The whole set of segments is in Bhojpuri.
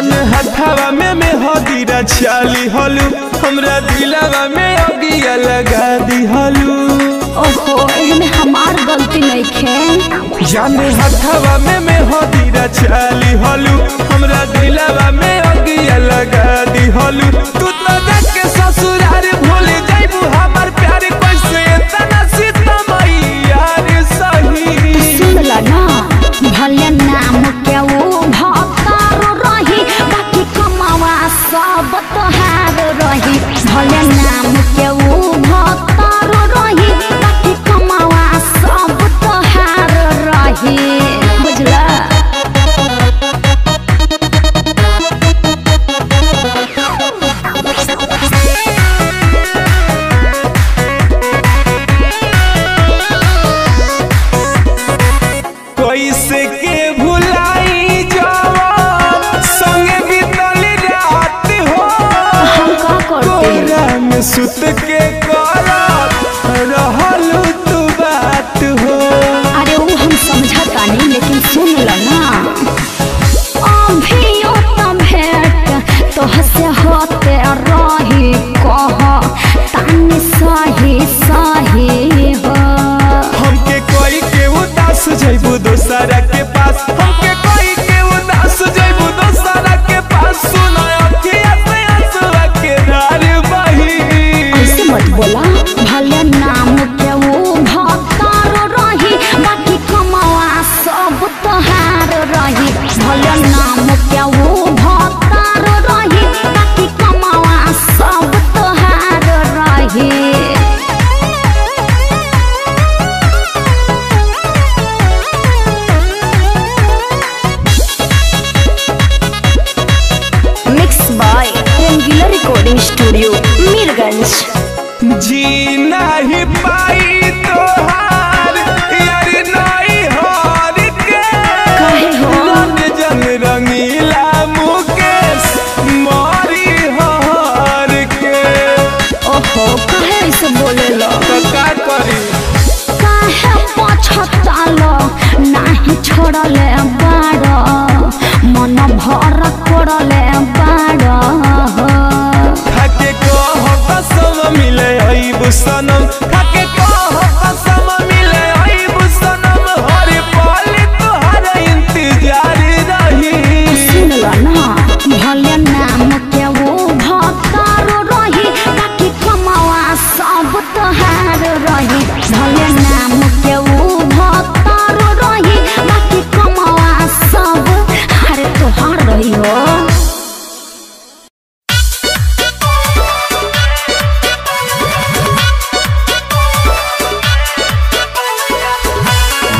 जान हथवा में हदीरा चाली हलू हमरा दिलवा में अगिया लगा दी हलू। ओहो एमे हमार गलती नहीं खे। जान हथवा में हदीरा चाली हलू हमरा दिलवा में अगिया लगा दी हलू। तू तो जाके ससुराल भूल जाइबू हमार प्यार कैसे इतना सीतमई यार सही। सुन ला ना भले नाम के वो भक्तार रही बाकी कमावा सब तोहार रही। भले नाम के वो भक्तार रही बाकी कमावा सब तोहार रही। बुझला कैसे के भुलाई जवान संगे बीतल रात हो। हम का करते कोरा में सुत के करत रहलू तू बात हो। अरे वो हम समझता नहीं लेकिन सुन ला ना अभियो त भेंट तोहसे होते रही कह तानी सही सही हो। हमके कोई के उदास जइबू दोसरा के पास हमके कोई के उदास जइबू दोसरा के पास। सुना अखिया से आंसुआ के धार बही। ऐसे मत बोला भले नाम के वो भक्तार रही बाकी कमावा सब तोहार रही। भले नाम के वो भक्तार रही बाकी कमावा सब तोहार रही। Mix by Rangeela recording studio Mirganj. जी नहीं पाई तोहार यार नहीं हार के। काहे हो? रंग जंग रंगीला मुकेश मारी हार के। ओहो काहे ऐसे बोलेला तो का करी काहे पछतालो नाही छोड़ले बाड़ मन भर कोड़ले बाड़। खाके कह कसम मिले अइबू सनम खाके कह कसम मिले अइबू सनम। हर पल तोहर इंतजार रही। सुन ला ना भले नाम के वो भक्तार रही बाकी कमावा सब तोहार रही। भले नाम के वो भक्तार रही बाकी कमावा सब अरे तोहार रही हो।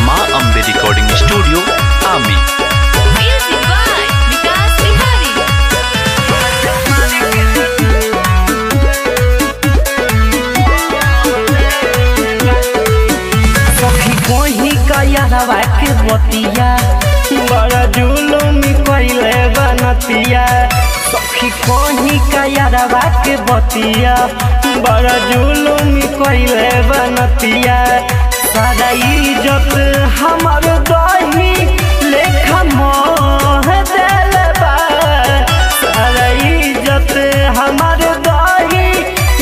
माँ अम्बे रिकॉर्डिंग स्टूडियो आमी। Music by Vikas Bihari. सखी कोही का यारवा के बतिया बड़ा जुलुम कइले बनतिया। सखी कोही का यारवा के बतिया बड़ा जुलुम कइले बनतिया। सारा इज्जत हमर दही लेखा मोह देल बा। सारा इज्जत हमर दही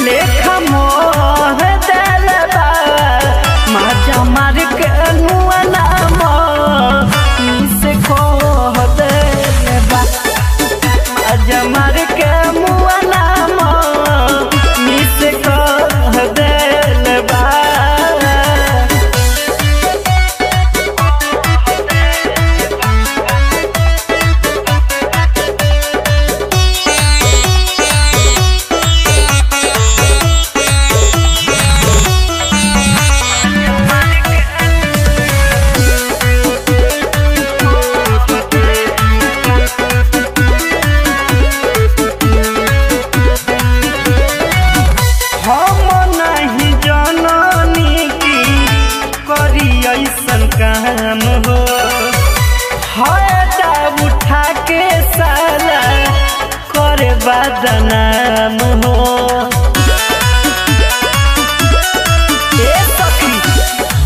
लेखा मोह देल बा। माजा मार के नुआ नाम से कह देल बा। माजा मार के मुआ नाम से कह देल बा। हम नहीं जननी की करी ऐसन काम हो। हटा उठा के साला करे बदनाम हो। ए सखी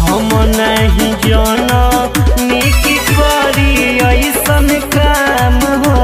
हम नहीं जननी की करी ऐसन काम हो।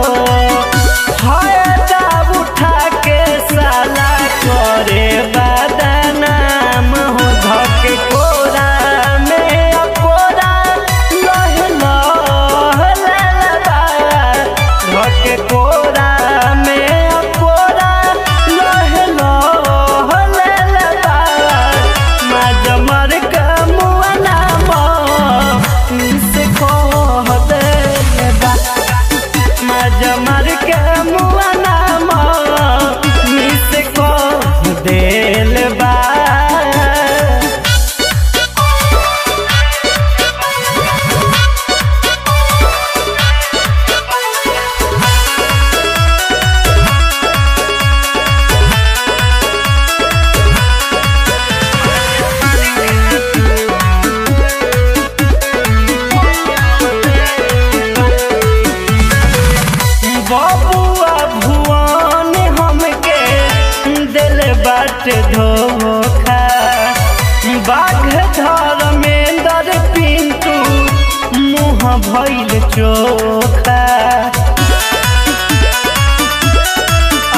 भइल चोखा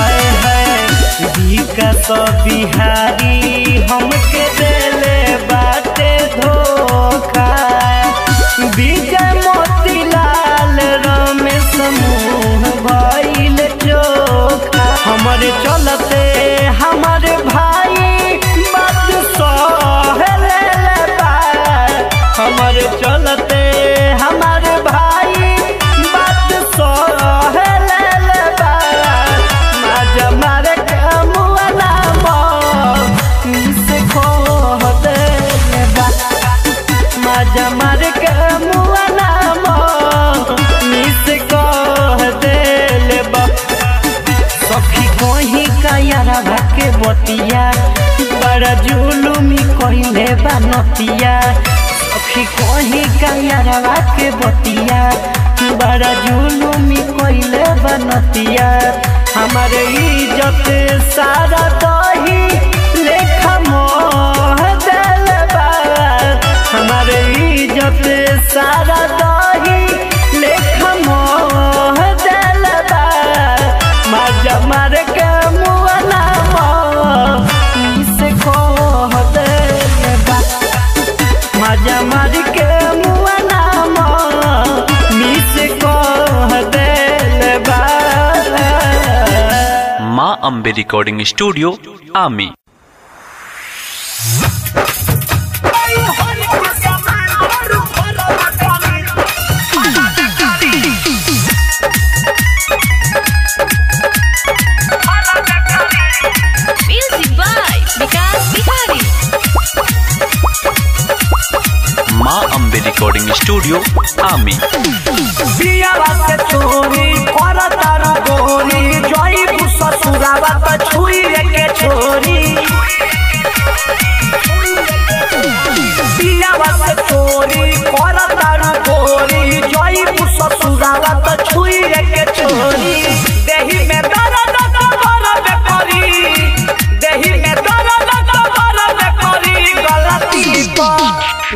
आए है विकास बिहारी हमके देले बाटे धोखा विजय मोतीलाल रमेश मुँह भइल चोखा हमारे चलते हमारे भाई बात सहले बा हमारे चलते हमारे भाई बात सहले बा माजा मारे कमुआ नाम से खो दे बा माजा मारे कमुआ नाम से कह दे बा सखी कोही का यारा भाके बतिया बड़ा जुलुमी कहले बनतिया सखी कोही का यारा भाके बतिया बड़ा जुलुमी कहले बनतिया हमारे इज्जत सारा दही लेखा मोह देल बा हमारे इज्जत सारा दही लेखा मोह देल बा माजा मार के मुआ नाम से कह दे बा माजा मार के मुआ नाम से कह दे बा माँ अम्बे रिकॉर्डिंग स्टूडियो आमी। Music by Vikas Bihari. माँ अम्बे रिकॉर्डिंग स्टूडियो आमी। पियावा से चोरी करतार गोरी जोई ससुरावा त छुई के छोरी पियावा से चोरी करतार गोरी जोई ससुरावा त छुई के छोरी देही में दर्द कबर बेकरी देही में दर्द कबर बेकरी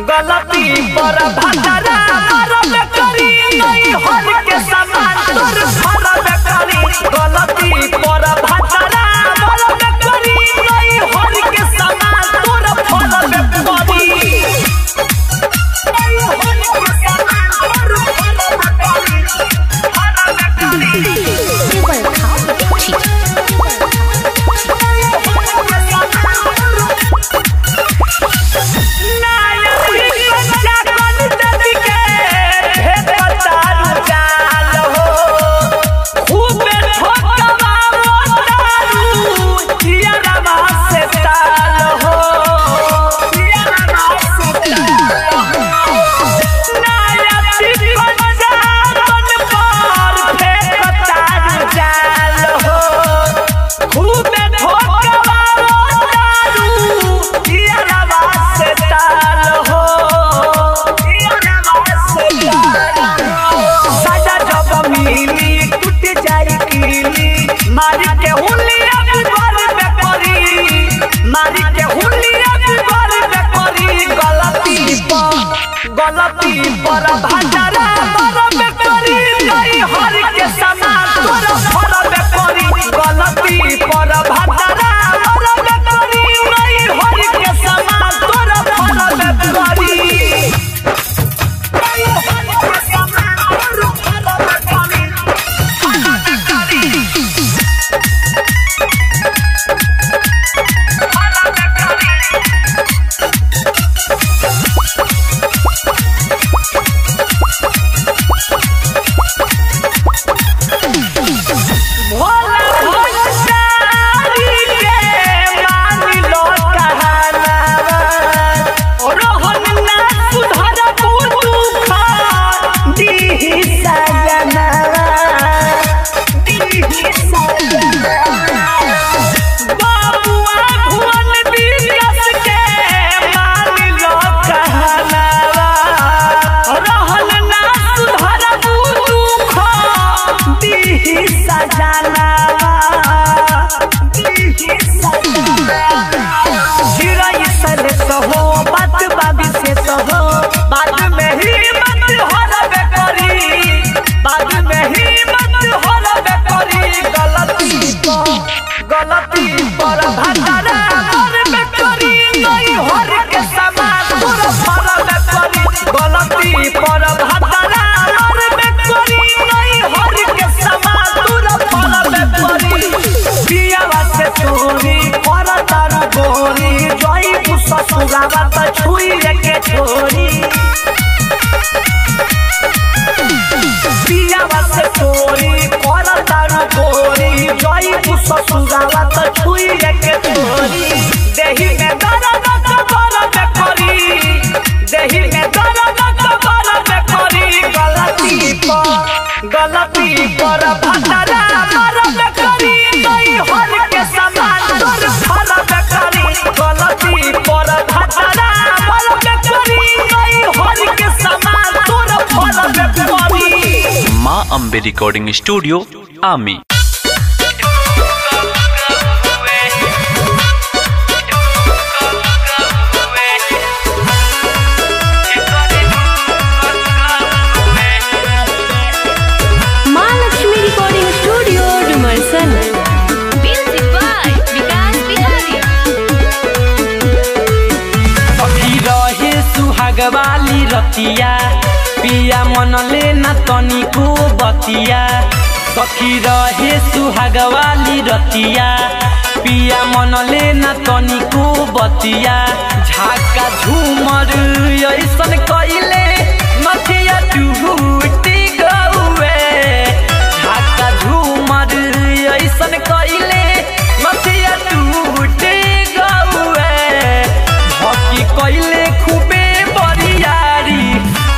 गलती पर भटरा मरब करी नहीं हर के समान तोर फरब करी गलती पर भटरा मरब करी नहीं हर के समान तोर फरब करी गलती पर भटरा मरब करी नहीं हर के समान तोर फरब करी गलती पर भटरा मरब करी नहीं हर के समान तोर फरब करी Bhola Bhandari Ambe recording studio Ami. Mahalakshmi recording studio Dumarsan. Music by Vikas Bihari. सखी रहे सुहाग वाली रतिया पिया मनले न तनिको बतिया। सखी रहे सुहाग वाली रतिया पिया मनले न तनिको बतिया। झाका झूमर ऐसन कइले नथिया टूटी गौए। झाका झूमर ऐसन कइले नथिया टूटी गौए। भकी कइले खूबे बरियारी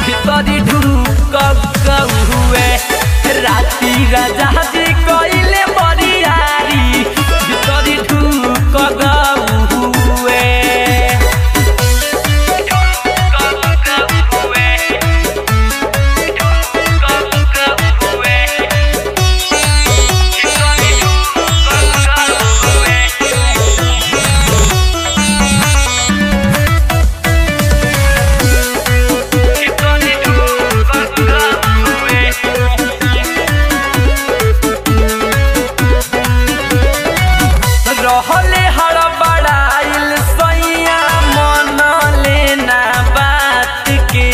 भितरी ढुक गौए। राती राजा जी कइले बरियारी भितरी ढुक गौए। रहले हड़बड़ाइल सैया मन लेना बात के।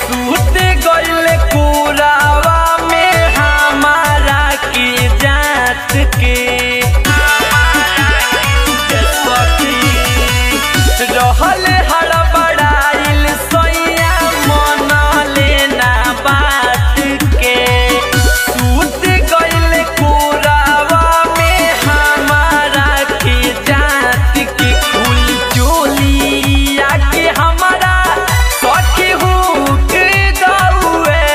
सूत गइल कोरावा में हमारा के जात के। रहले हड़बड़ाइल सैया मन लेना बात के। सूत गइल कोरावा में हमारा के जात के। फूल चोलिया के हमारा सखी हुक गौए।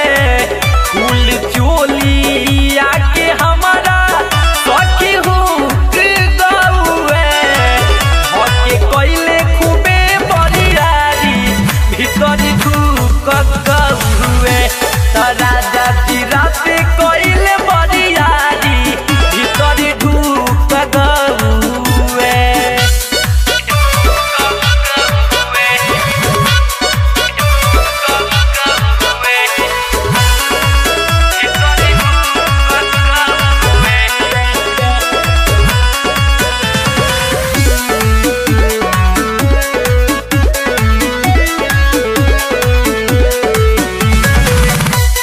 फूल चोलिया के हमारा सखी हुक गौए। हके कइले खूबे बरियारी भितरी ढुक गौए। राजा जी रात कइले बरियारी भितरी ढुक गौए।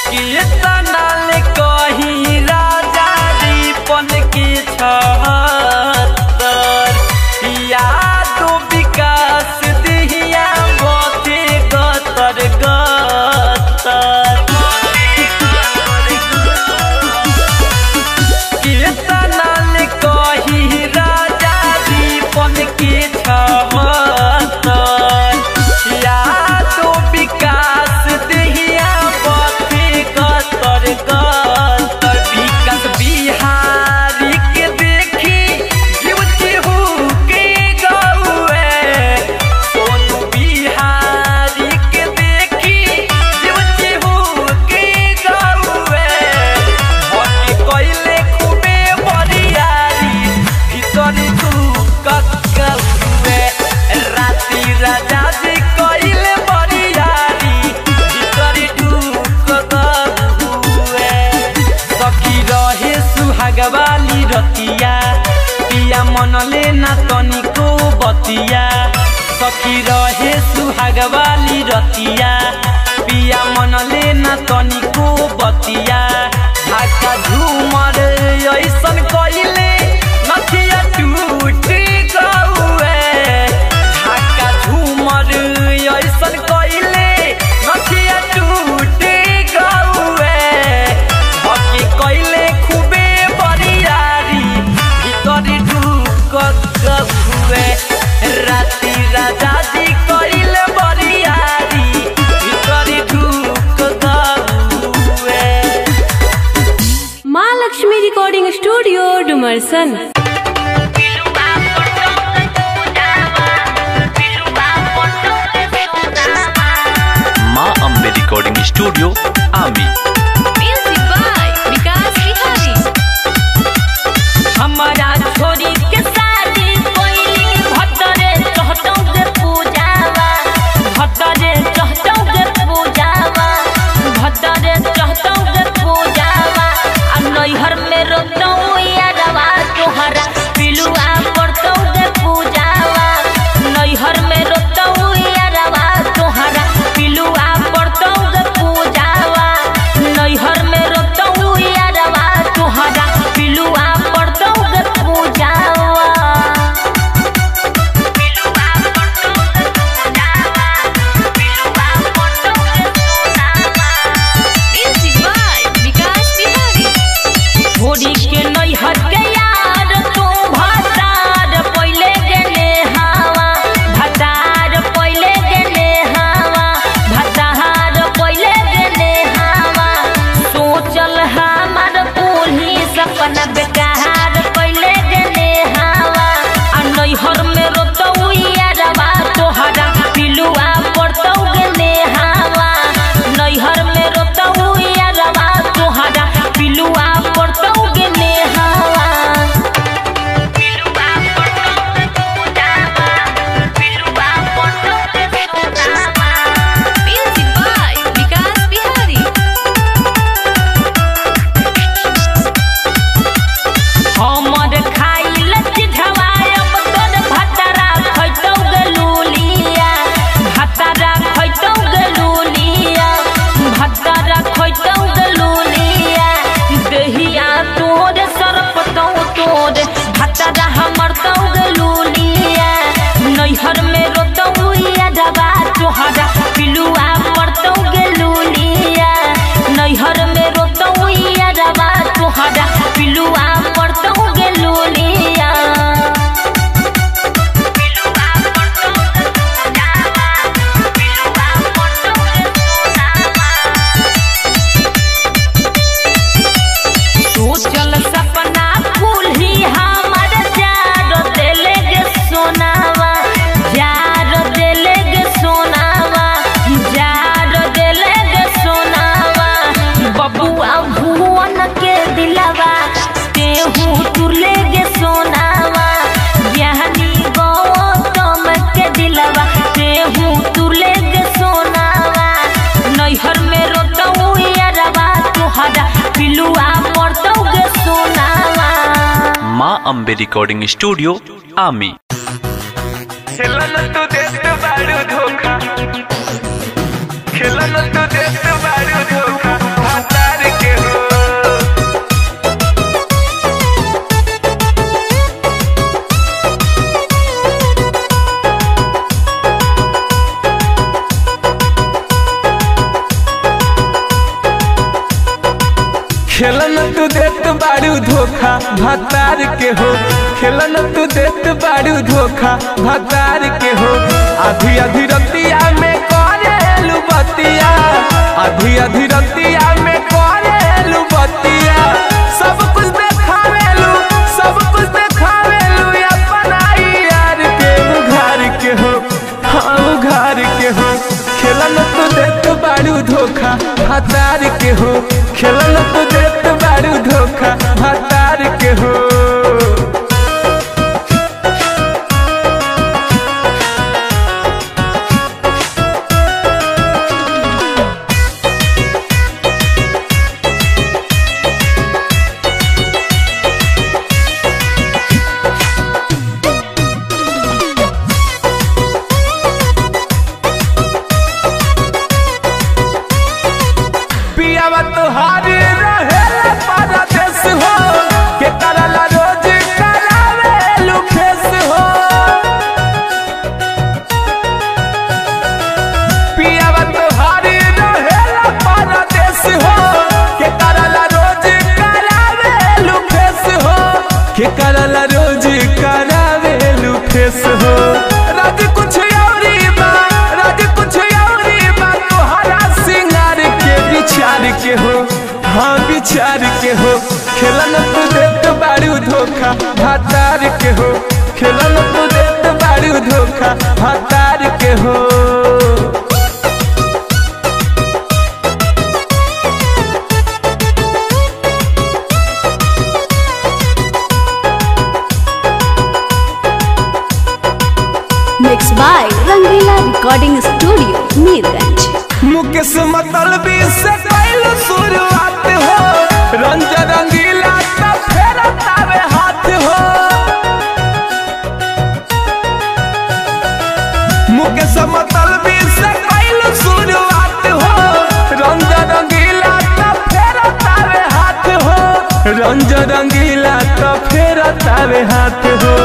कीर्तन कही राजा दीपन के छहत्तर। यादो विकास दिहिया बोते गतर गतर। कीर्तन कही राजा दीपन के छहत्तर। यादो विकास दिहिया बोते गतर गतर। विकास बिहारी के देखी जीव चिहुके गौए। सोनू बिहारी के देखी जीव चिहुके गौए। भके कइले खूबे बरियारी भितरी ढुक गौए। राती राजा जी कइले बरियारी भितरी ढुक गौए। सखी रहे सुहाग वाली रतिया पिया मनले ना तनिको बतिया। सखी रहे सुहाग वाली रतिया पिया मनले ना तनिको बतिया। झाका झूमर ऐसन कइले नथिया टूटी गौए। झाका झूमर ऐसन कइले नथिया टूटी गौए। भके कइले खूबे बरियारी भितरी ढुक गौए। राती राजा जी कइले बरियारी भितरी ढुक गौए। Mahalakshmi recording studio Dumarsan. Maa Ambe recording studio Aami. Music by Ambe recording studio Aami. खेलन तू देत बारू धोखा, खेलन तू देत बारू धोखा, भातार के हो। खेलन तू देत बारू धोखा भातार के हो, खेलन तू देत बारू धोखा भातार के हो। आधी आधी रतिया में करेलू बतिया, आधी आधी रतिया में करेलू बतिया। सब कुछ देखावेलू, सब कुछ देखावेलू अपना यार के उघार के हो, हाँ उघार के हो। खेलन तू देत बारू धोखा भातार के हो, खेलन तू देत बारू धोखा भातार के हो। पियावा तुहारी रहेला परदेस हो, के करला रोज करावेलू खेस हो। पियावा तुहारी रहेला परदेस हो, के करला रोज करावेलू खेस हो, के करला रोज करावेलू खेस हो। राज कुछ औरी बा, राज कुछ औरी बा, तुहरा सिंगार के विचार के हो, हाँ विचार के हो। खेलन तू देत बारू धोखा भातार के हो, खेलन तू देत बारू धोखा भातार के हो। Mix by Rangeela recording studio Mirganj. Mukesh मतलबी से कैलू शुरुआत हो, रंज रंगीला का फेरा तावे हाथ हो। मुकेश मतलबी से कैलू शुरुआत हो, रंज रंगीला का फेरा तावे हाथ हो, रंज रंगीला का फेरा तावे हाथ हो।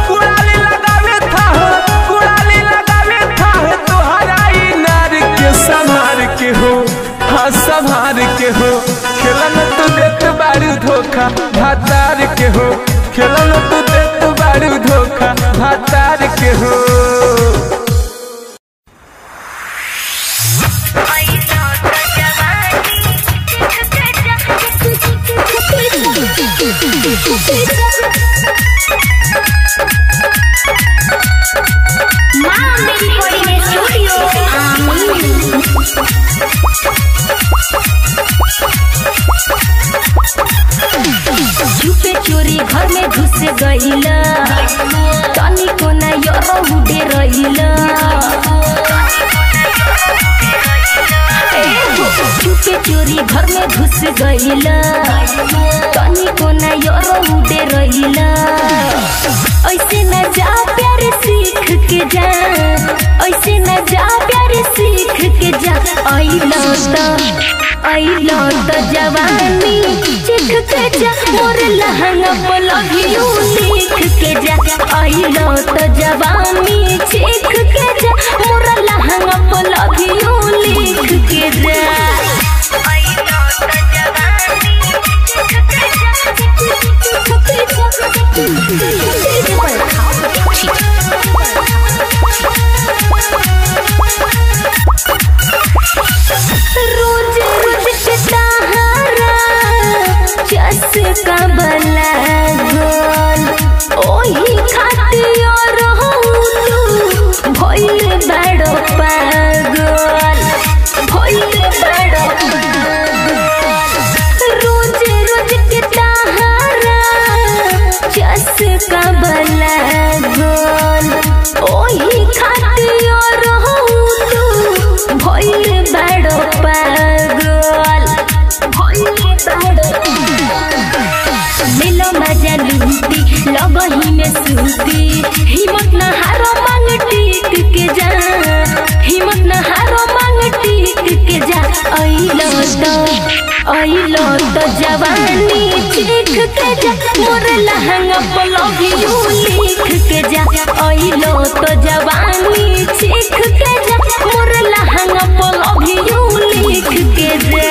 कुड़ाली लगावे था हो, कुड़ाली लगावे था हो, तुहरा इनार के संभार के हो, हाँ संभार के हो। खेलन तू देत बारू धोखा भातार के हो, खेलन तू देत बारू धोखा भातार के हो। चुपे चोरी घर में घुस गईला, तनी को ना यारो उड़े रहिला। चुपे चोरी घर में घुस गईला, तनी को ना यारो उड़े रहिला। ऐसे न जा प्यार सीख के जा, ऐसे न जा प्यार सीख के जा। आइलो तो जवानी चिख के जा, मोर लहंगा पर लव यू लिख के जा। आइलो तो जवानी चिख के जा, मोर लहंगा पर लव यू लिख के जा। आइलो तो जवानी चिख के जा, रोज रोज के सहारा चस्का बला गोल, ओही खातिर रहू भइल बड़ो पागल, भइल बड़ो पागल। रोज रोज के सहारा चस्का बला गोल, ओही खातिर रहू भइल बड़ो पागल, भइल बड़ो पागल। जगही में सूती हिम्मत न हारो मांग टिक के जा हिम्मत न हारो मांग टिक के जा अइलो तो जवानी चीख के जा मोर लहंगा पर लव यू लिख के जा अइलो तो जवानी चीख के जा मोर लहंगा पर लव यू लिख के जा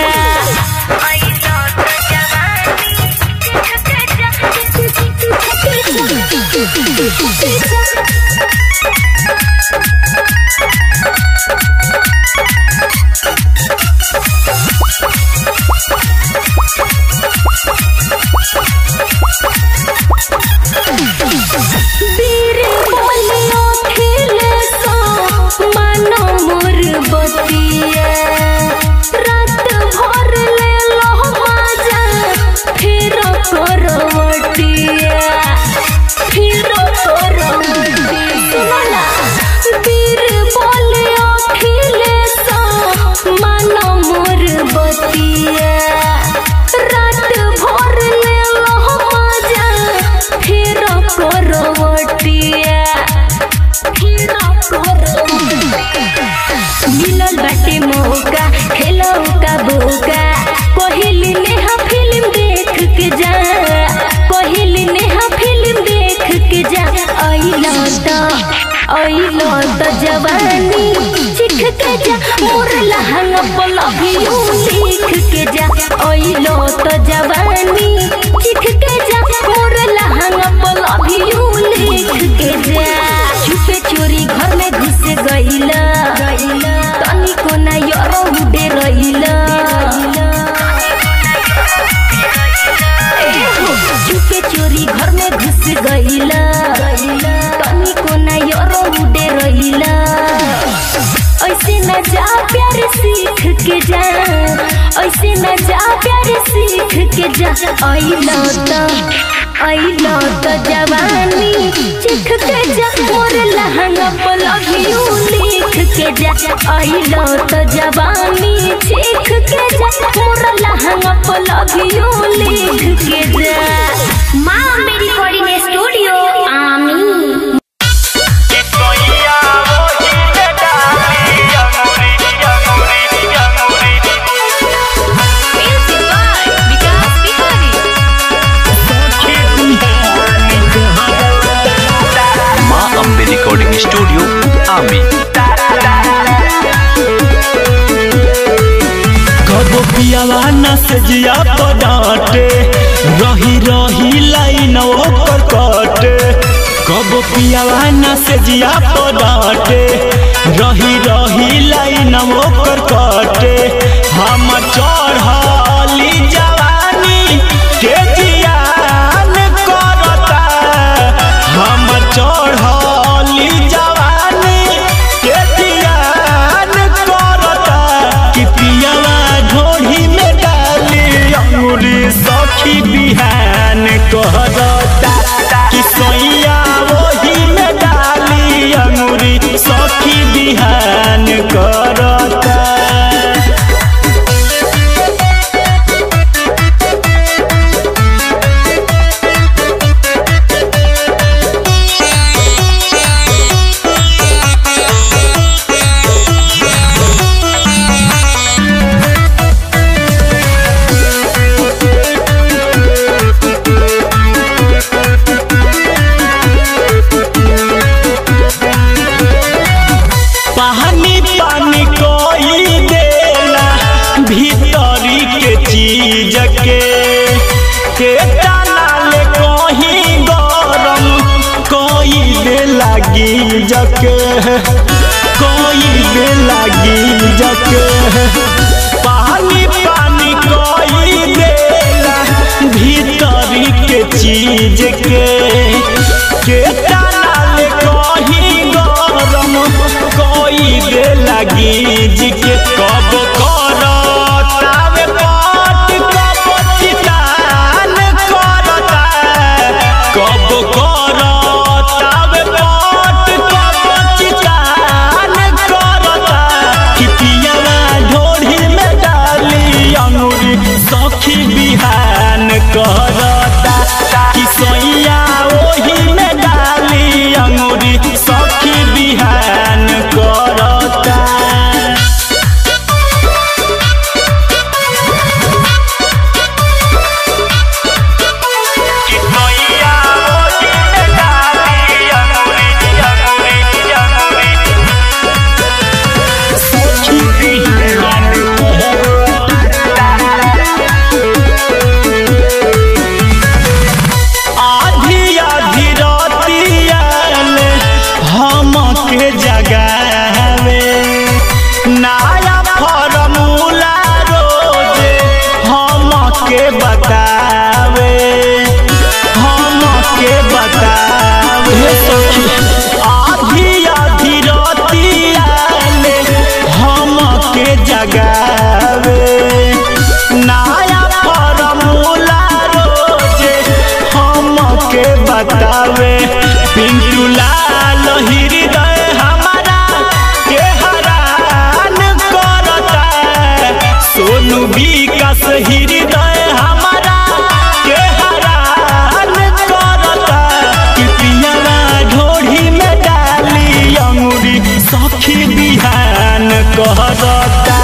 अइलो तो जवानी चीख के जा मिलल बाटे मौका खेलो का बोका पहिली नेहा फिल्म देख के जा पहिली नेहा फिल्म देख के जा अइलो तो जवानी चिख के जा मोर लहंगा पर लव यू लिख के जा अइलो तो जवानी चिख के जा मोर लहंगा पर लव यू लिख के जा छुपे चोरी घर में घुस गइला तनिको ना यारो उड़े रहिला छुपे चोरी घर में घुस गइला तनिको ना यारो उड़े रहिला ऐसे न जा प्यार सीख के जा ऐसे न जा प्यार सीख के जा अइलो तो जवानी चिख के जा मोर लहंगा पर लव यू लिख के जा अइलो तो जवानी चिख के जा मोर लहंगा पर लव यू लिख के जा माँ मेरी रिकॉर्डिंग स्टूडियो आमी रिकॉर्डिंग स्टूडियो आमी। कबो पियावा न से जिया पडाटे रही रही लाइन ओकर कटे कबो पियावा न से जिया पडाटे रही रही लाइन ओकर कटे हम चढ़ली जवानी के जियान करता हम चढ़ली जवानी के जियान करता कि पियावा ढोढ़ी में डाली अंगुरी सखी बिहान करता कि सोइया वही में डाली अंगुरी सखी बिहान करता जके कोई दे लगी जके पानी पानी कोई देला भीतरी के चीज के डाल कहीं गरम कोई दे लगी जिके कब करतावे पाट कब चितान करता कब करतावे पाट कब चितान करता कि पियावा ढोढ़ी में डाली अंगूरी सखी बिहान करता कि सोइया ओही बतावे सखी आधी आधी रातिया ले हमके जगावे नया फॉर्मूला रोजे हमके बतावे पिंटू लाल हृदय हमारा के हरान करता सोनू विकास हृदय हमारा के हरान करता कि पियावा ढोढ़ी में डाली अंगूरी सखी बिहान करता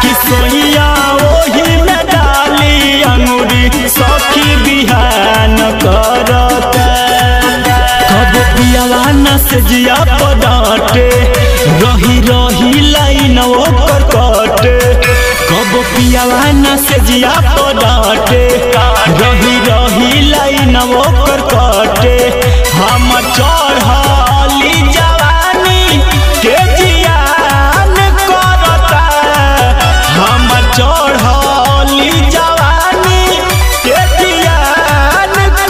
कि सोइया ओही में डाली अंगूरी सखी बिहान करता कब पियावा न से जिया पदाटे रही रही लाइन ओकर कटे कब पियावा न से जिया पदाटे रही रही लाइन ओकर कटे हम चढ़ली जवानी के जियान करता हम चढ़ली जवानी के जियान के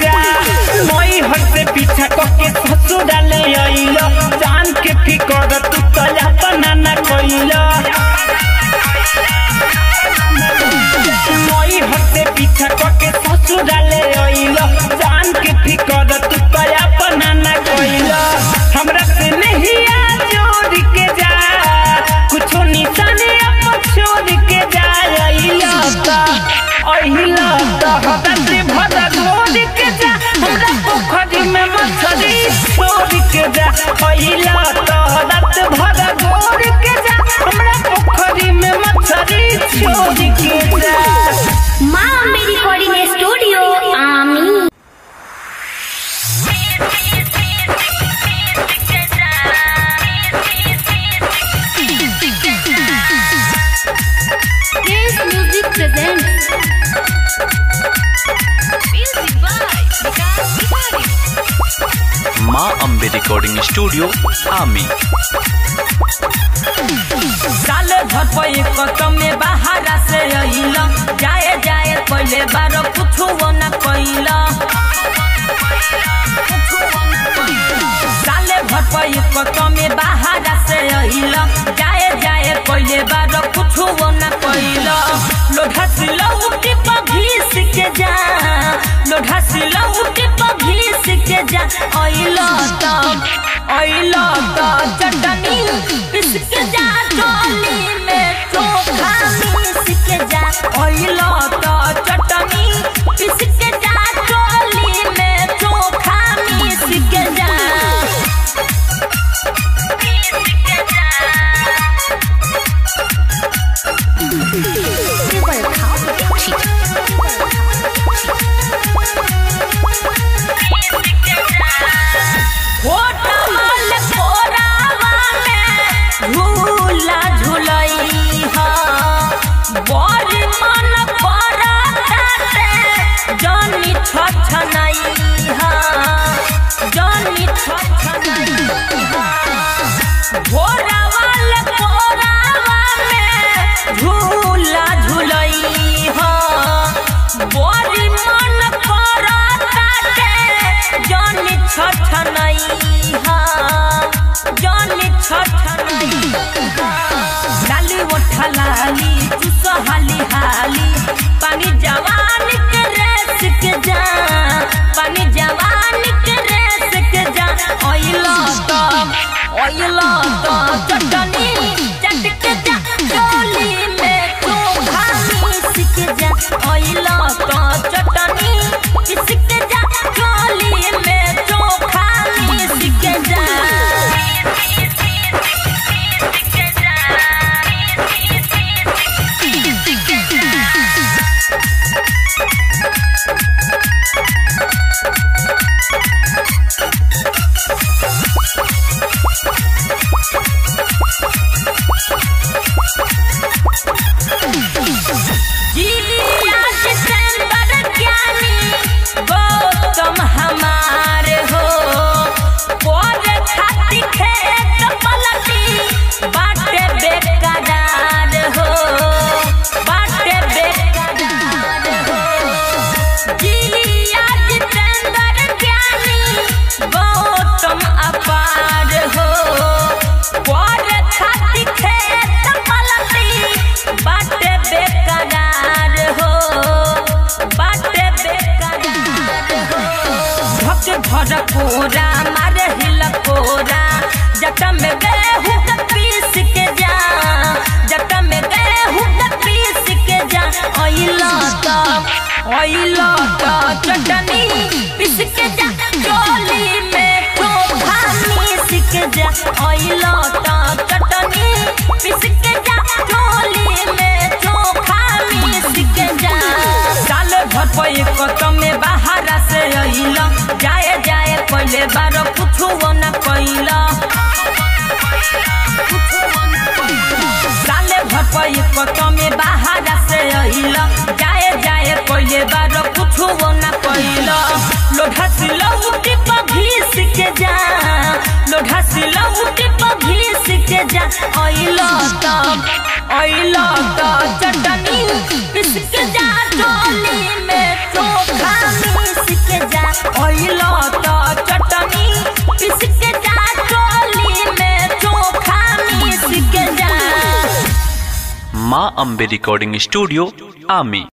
जा के ससुराले आइलो जान के फिकर तू तो अपना ना कइलो मोई हटे पीछा के ससुराले आइलो जान के फिकर तू तो अपना ना कइलो हमरा से नहीं आ जोड़ के जा कुछो निशाने अब छोड़ के जा आइलो तो हदत भरा गोड़ के जा हमरा पोखरी में मछली छोड़ के जा आइलो तो हदत भरा गोड़ के जा हमरा पोखरी में मछली छोड़ के जा। माँ Ambe recording studio Aami. Music presents माँ अम्बे रिकॉर्डिंग स्टूडियो आमी। साले भर पे कतम में बाहर से आइला जाए जाए पहले बार कुछ वो न कइला साले भर पे कतम में बाहर से आइला जाए जाए पहले बार कुछ वो न कइला लोढ़ा सिला उठी पर घिस के जा लोढ़ा सिला उठी पर घिस के जा आइला तो चटनी पिस के जा डोली में चोखा मिस के जा आइला तो चटनी पिस के जा डोली में चोखा मिस के जा। झूला झूलई हा बड़ी मन पड़ताते जनी छछनई हा जनी छछनई हा भोरा वाले कोरावा में झूला झूलई हा बड़ी मन पड़ताते जनी छछनई हा जनी छछनई लाली उठा लाली चुस हाली हाली पानी जवान के रेस के जा पानी जवान के रेस के जा आइला तो चटनी चट के जा डोली में चोखा मिस के जा आइला तो चटनी पिस के जा डोली में चोखा मिस के जा। गौतम हमारे हो पोरे खाती खेत पलटी बाटे बेकरार हो बाटे बेकरार हो जिया जितेंद्र ज्ञानी गौतम अपार हो पोरे खाती खेत पलटी बाटे बेकरार हो बाटे बेकरार हो भर कोरा मारे हिल कोरा जटा में गए हुक पीस के जा जटा में गए हुक पीस के जा आइला तो चटनी पीस के जा डोली में चोखा मिस के जा आइला तो चटनी पीस के जा डोली में चोखा मिस के जा। साले भर पे कतम में बाहर से आइला जाए जाए पहले बार कुछ वो न कइला साले भर पे कतम में बाहर से आइला जाए जाए पहले बार कुछ वो न कइला लोढ़ा सिला उठी पर घिस के जा लोढ़ा सिला उठी पर घिस के जा आइला तो चटनी पिस के जा डोली में चोखा मिस के जा आइला तो चटनी माँ अम्बे रिकॉर्डिंग स्टूडियो आमी।